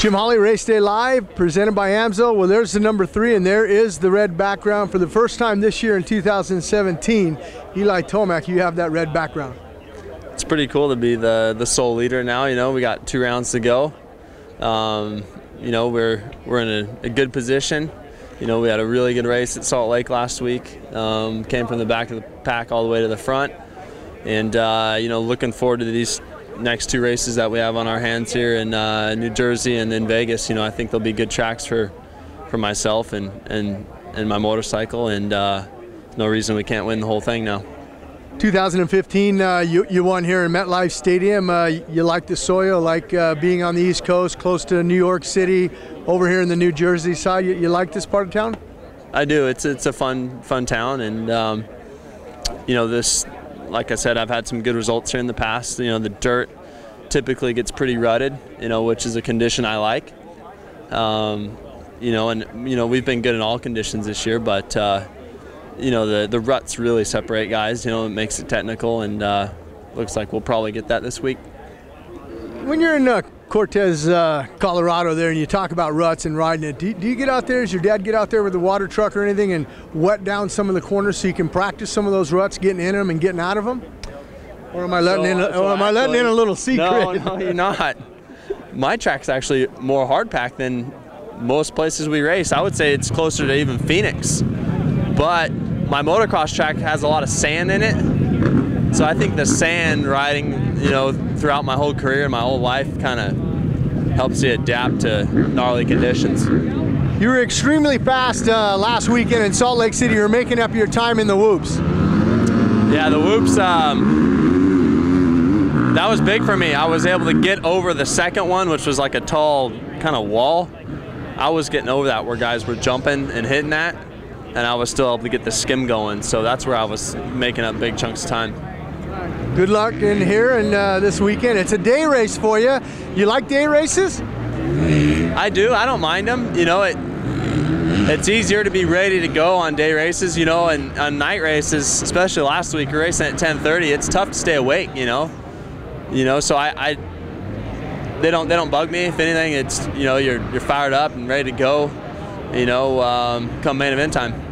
Jim Holley, Race Day Live, presented by AMSO. Well, there's the number 3, and there is the red background for the first time this year in 2017. Eli Tomac, you have that red background. It's pretty cool to be the sole leader now. You know, we got 2 rounds to go. You know, we're in a good position. You know, we had a really good race at Salt Lake last week. Came from the back of the pack all the way to the front, and you know, looking forward to these next 2 races that we have on our hands here in New Jersey and in Vegas. You know, I think they'll be good tracks for myself and my motorcycle, and no reason we can't win the whole thing now. 2015, you won here in MetLife Stadium. You like the soil, like being on the East Coast, close to New York City, over here in the New Jersey side. You like this part of town? I do. It's a fun town, and you know, this, like I said, I've had some good results here in the past. You know, the dirt typically gets pretty rutted, you know, which is a condition I like. You know, and you know, we've been good in all conditions this year, but you know, the ruts really separate guys. You know, it makes it technical, and looks like we'll probably get that this week. When you're in Cortez, Colorado there, and you talk about ruts and riding it, do you get out there, does your dad get out there with the water truck or anything and wet down some of the corners so you can practice some of those ruts, getting in them and getting out of them? Or am I letting in a little secret? No, you're not. My track's actually more hard packed than most places we race. I would say it's closer to even Phoenix. But my motocross track has a lot of sand in it, so I think the sand riding, you know, throughout my whole career and my whole life kind of helps you adapt to gnarly conditions. You were extremely fast last weekend in Salt Lake City. You were making up your time in the whoops. Yeah, the whoops, that was big for me. I was able to get over the second one, which was like a tall kind of wall. I was getting over that where guys were jumping and hitting that, and I was still able to get the skim going. So that's where I was making up big chunks of time. Good luck in here and this weekend. It's a day race for you. You like day races? I do. I don't mind them. You know, it's easier to be ready to go on day races, you know, and on night races, especially last week, we're racing at 10:30. It's tough to stay awake, you know. So they don't bug me. If anything, it's, you know, you're fired up and ready to go, you know, come main event time.